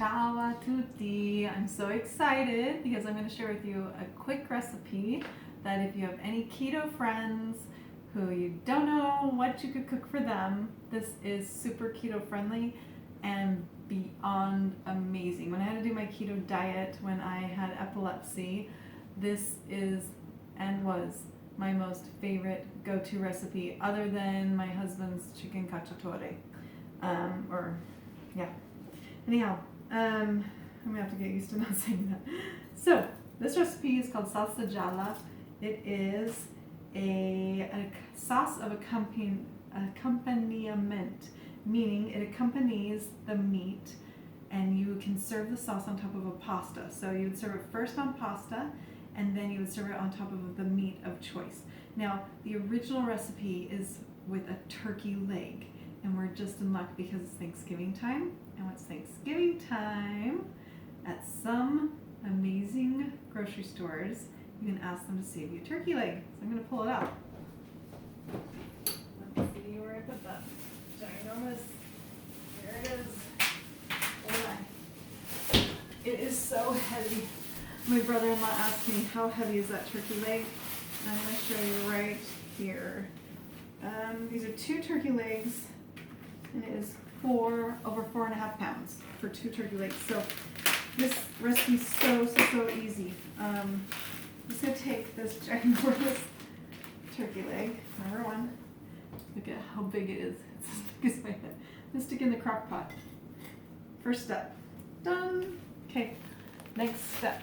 Ciao a tutti! I'm so excited because I'm going to share with you a quick recipe that if you have any keto friends who you don't know what you could cook for them, this is super keto friendly and beyond amazing. When I had to do my keto diet when I had epilepsy, this is and was my most favorite go-to recipe other than my husband's chicken cacciatore. Anyhow, I'm gonna have to get used to not saying that. So this recipe is called Salsa gialla. It is a sauce of accompaniment, meaning it accompanies the meat, and you can serve the sauce on top of a pasta. So you would serve it first on pasta, and then you would serve it on top of the meat of choice. Now, the original recipe is with a turkey leg, and we're just in luck because it's Thanksgiving time. And when it's Thanksgiving time, at some amazing grocery stores, you can ask them to save you a turkey leg. So I'm going to pull it out. Let me see where I put that. Ginormous. There it is. Hold on. It is so heavy. My brother-in-law asked me, how heavy is that turkey leg? And I'm going to show you right here. These are 2 turkey legs, and it is over 4.5 pounds for 2 turkey legs. So this recipe is so easy. I'm just going to take this ginormous turkey leg, number 1. Look at how big it is. It's as big as my head. I'm going to stick it in the crock pot. First step. Done. Okay, next step.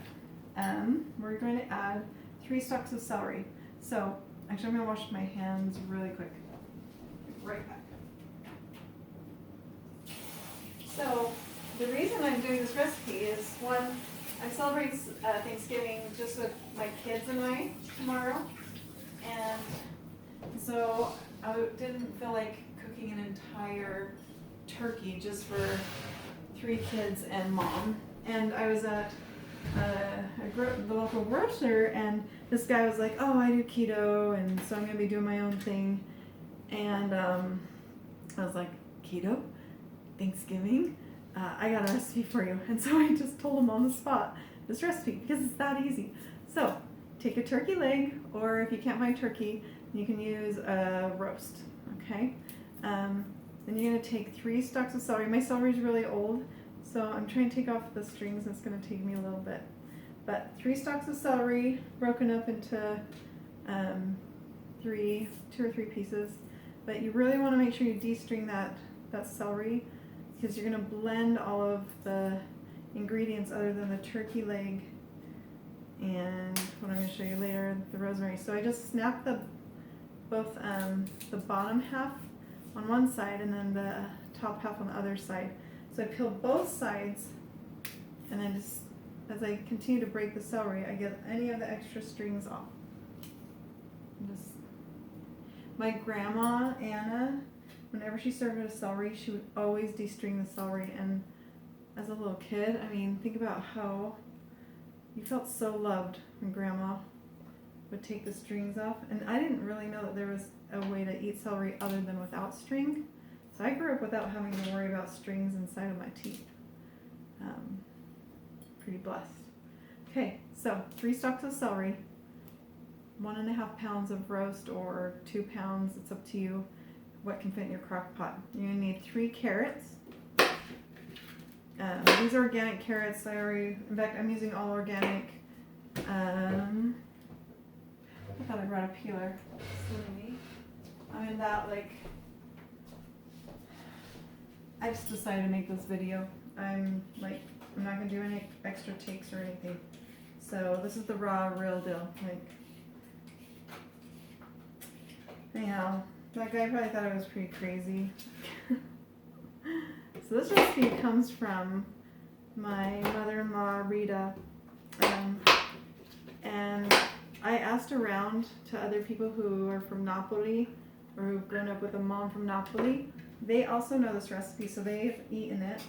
We're going to add 3 stalks of celery. So, actually I'm going to wash my hands really quick. Right back. So, the reason I'm doing this recipe is, one, I'm celebrating Thanksgiving just with my kids and I tomorrow, and so I didn't feel like cooking an entire turkey just for 3 kids and mom. And I was at the local grocer, and this guy was like, oh, I do keto, and so I'm going to be doing my own thing. And I was like, keto? Thanksgiving? I got a recipe for you. And so I just told him on the spot this recipe because it's that easy. So take a turkey leg, or if you can't find turkey, you can use a roast. Okay? Then you're going to take 3 stalks of celery. My celery is really old, so I'm trying to take off the strings. It's going to take me a little bit. But 3 stalks of celery broken up into 2 or 3 pieces. But you really want to make sure you de-string that celery, because you're going to blend all of the ingredients other than the turkey leg and what I'm going to show you later, the rosemary. So I just snapped both the bottom half on one side and then the top half on the other side. So I peel both sides, and then just as I continue to break the celery, I get any of the extra strings off. My grandma, Anna, whenever she served a celery, she would always de-string the celery. And as a little kid, I mean, think about how you felt so loved when grandma would take the strings off. And I didn't really know that there was a way to eat celery other than without string. So I grew up without having to worry about strings inside of my teeth. Pretty blessed. Okay, so 3 stalks of celery, 1.5 pounds of roast, or 2 pounds, it's up to you what can fit in your crock pot. You're going to need 3 carrots. These are organic carrots. In fact, I'm using all organic. I thought I brought a peeler. I'm in that, I just decided to make this video. I'm not going to do any extra takes or anything. So this is the raw, real deal. Anyhow, that guy probably thought I was pretty crazy. So this recipe comes from my mother-in-law, Rita. And I asked around to other people who are from Napoli, or who've grown up with a mom from Napoli. They also know this recipe, so they've eaten it.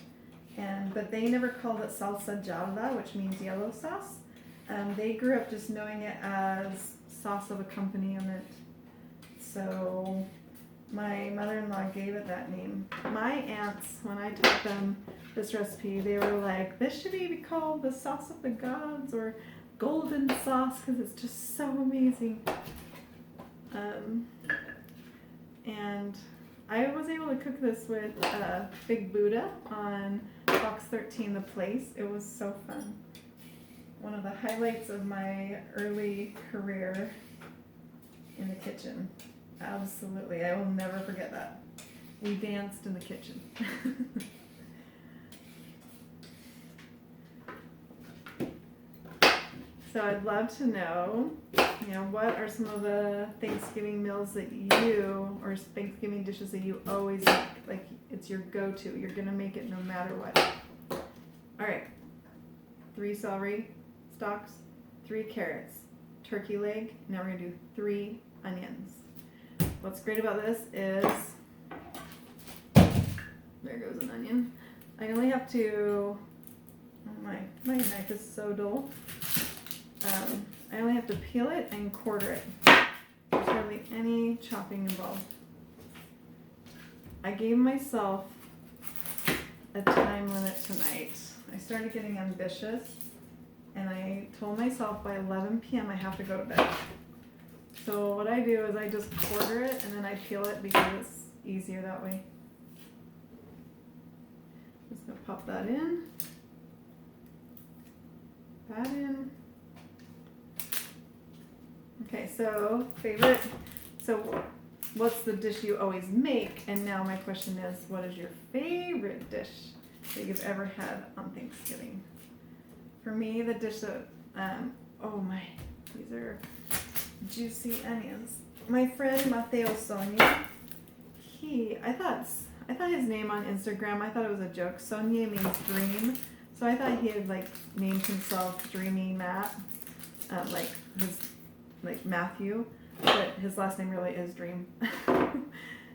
But they never called it salsa gialla, which means yellow sauce. They grew up just knowing it as sauce of accompaniment. So my mother-in-law gave it that name. My aunts, when I taught them this recipe, they were like, this should be called the sauce of the gods or golden sauce because it's just so amazing. And I was able to cook this with Big Buddha on Fox 13 The Place. It was so fun. One of the highlights of my early career in the kitchen. Absolutely, I will never forget that. We danced in the kitchen. So I'd love to know, what are some of the Thanksgiving meals that you, or Thanksgiving dishes that you always make? Like, it's your go-to. You're gonna make it no matter what. All right, 3 celery stalks, 3 carrots, turkey leg. Now we're gonna do 3 onions. What's great about this is, there goes an onion. I only have to, oh my knife is so dull. I only have to peel it and quarter it. There's hardly any chopping involved. I gave myself a time limit tonight. I started getting ambitious and I told myself by 11 p.m. I have to go to bed. So what I do is I just quarter it and then I peel it because it's easier that way. Just gonna pop that in. That in. Okay, so what's the dish you always make? And now my question is, what is your favorite dish that you've ever had on Thanksgiving? For me, the dish that, these are juicy onions. My friend Mateo Sonia, I thought his name on Instagram, I thought it was a joke. Sonia means dream. So I thought he had named himself Dreamy Matt, like Matthew, but his last name really is Dream.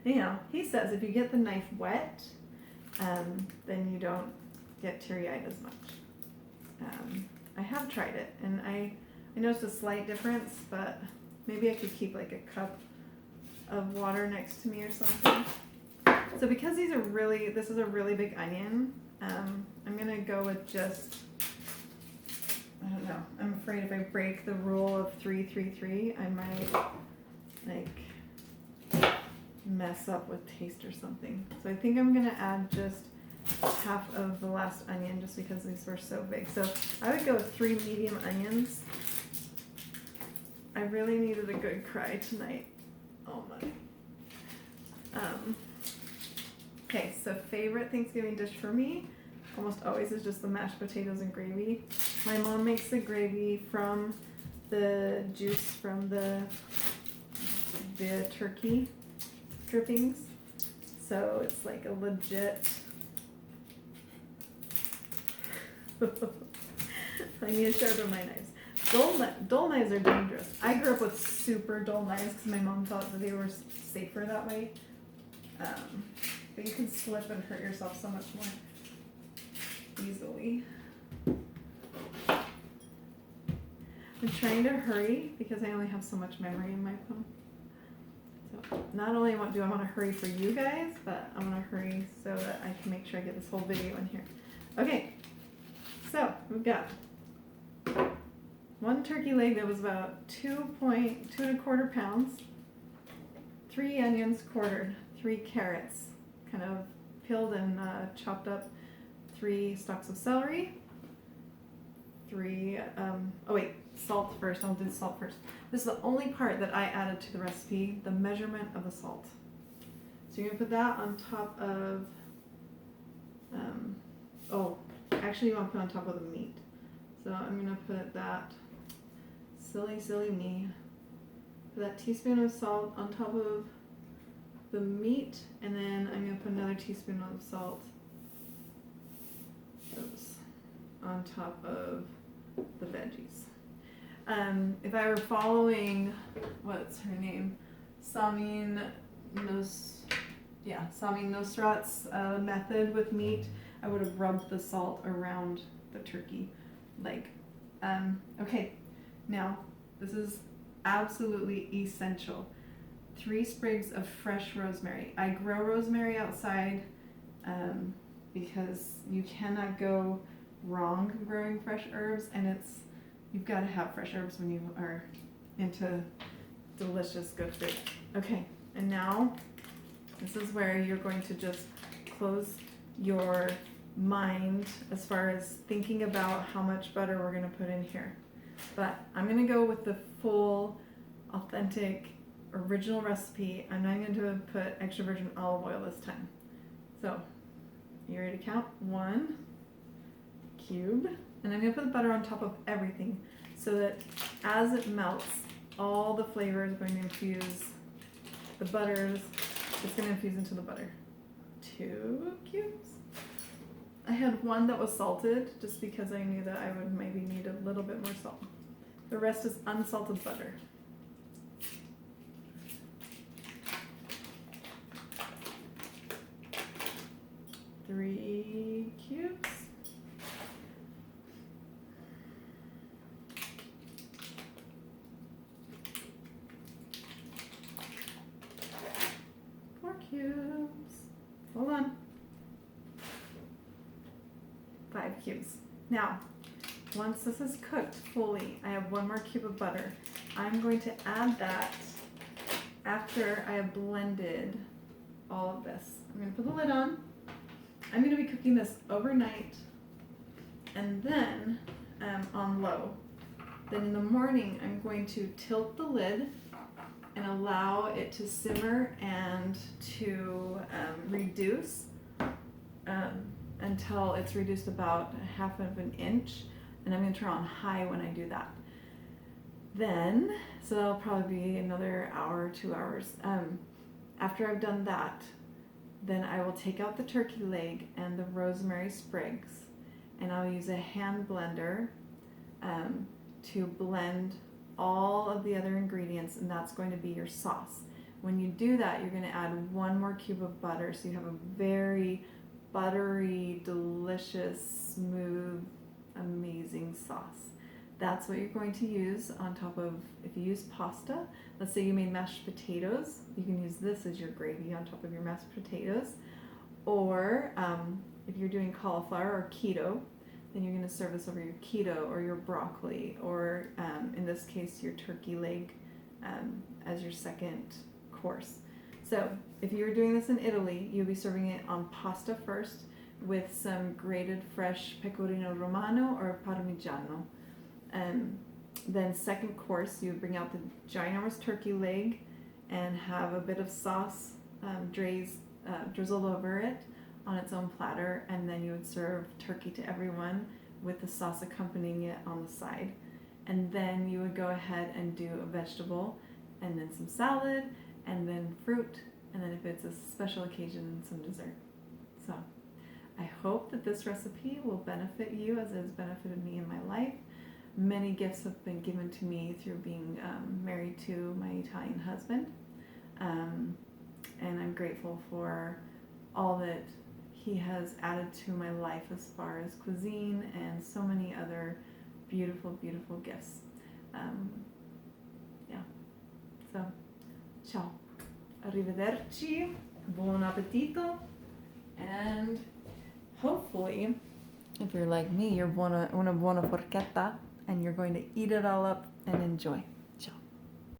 He says if you get the knife wet, then you don't get teary-eyed as much. I have tried it, and I noticed a slight difference, but maybe I could keep a cup of water next to me or something. So because this is a really big onion, I'm gonna go with just, I don't know. I'm afraid if I break the rule of 3-3-3, I might mess up with taste or something. So I think I'm gonna add just half of the last onion just because these were so big. So I would go with 3 medium onions. I really needed a good cry tonight. Oh my. Okay, so favorite Thanksgiving dish for me almost always is just the mashed potatoes and gravy. My mom makes the gravy from the juice from the turkey drippings. So it's like a legit I need to sharpen my knives. Dull knives are dangerous. I grew up with super dull knives because my mom thought that they were safer that way. But you can slip and hurt yourself so much more easily. I'm trying to hurry because I only have so much memory in my phone. So not only do I want to hurry for you guys, but I want to hurry so that I can make sure I get this whole video in here. Okay, so we've got 1 turkey leg that was about 2.25 pounds, 3 onions quartered, 3 carrots kind of peeled and chopped up, 3 stalks of celery, 3, salt first. I'll do salt first. This is the only part that I added to the recipe, the measurement of the salt. So you're gonna put that on top of, actually you want to put on top of the meat. So I'm gonna put that, silly me, put that teaspoon of salt on top of the meat, and then I'm gonna put another teaspoon of salt on top of the veggies. If I were following, what's her name? Samin Nosrat's method with meat, I would have rubbed the salt around the turkey leg. Okay, now this is absolutely essential. 3 sprigs of fresh rosemary. I grow rosemary outside because you cannot go wrong growing fresh herbs, and you've got to have fresh herbs when you are into delicious good food. Okay, and now this is where you're going to just close your mind as far as thinking about how much butter we're going to put in here. But I'm going to go with the full, authentic, original recipe. I'm not going to put extra virgin olive oil this time. So, you ready to count? 1 cube. And I'm going to put the butter on top of everything so that as it melts, all the flavor is going to infuse the butters. It's going to infuse into the butter. 2 cubes. I had 1 that was salted just because I knew that I would maybe need a little bit more salt. The rest is unsalted butter. 3 cubes. 4 cubes. Hold on. 5 cubes. Now, once this is cooked fully, I have 1 more cube of butter. I'm going to add that after I have blended all of this. I'm going to put the lid on. I'm going to be cooking this overnight and then on low. Then in the morning, I'm going to tilt the lid and allow it to simmer and to reduce until it's reduced about 1/2 inch. And I'm going to turn on high when I do that. Then, so that'll probably be another hour, 2 hours. After I've done that, then I will take out the turkey leg and the rosemary sprigs, and I'll use a hand blender to blend all of the other ingredients, and that's going to be your sauce. When you do that, you're going to add 1 more cube of butter, so you have a very buttery, delicious, smooth, amazing sauce. That's what you're going to use on top of, if you use pasta, let's say you made mashed potatoes, you can use this as your gravy on top of your mashed potatoes. Or if you're doing cauliflower or keto, then you're going to serve this over your keto or your broccoli, or in this case, your turkey leg as your second course. So if you're doing this in Italy, you'll be serving it on pasta first with some grated fresh pecorino romano or parmigiano. Then second course, you would bring out the ginormous turkey leg and have a bit of sauce drizzled over it on its own platter, and then you would serve turkey to everyone with the sauce accompanying it on the side. And then you would go ahead and do a vegetable, and then some salad, and then fruit, and then if it's a special occasion, some dessert. So I hope that this recipe will benefit you as it has benefited me in my life. Many gifts have been given to me through being married to my Italian husband, and I'm grateful for all that he has added to my life as far as cuisine and so many other beautiful, beautiful gifts. Yeah, so ciao, arrivederci, buon appetito, and hopefully, if you're like me, you're una buona forchetta, and you're going to eat it all up and enjoy.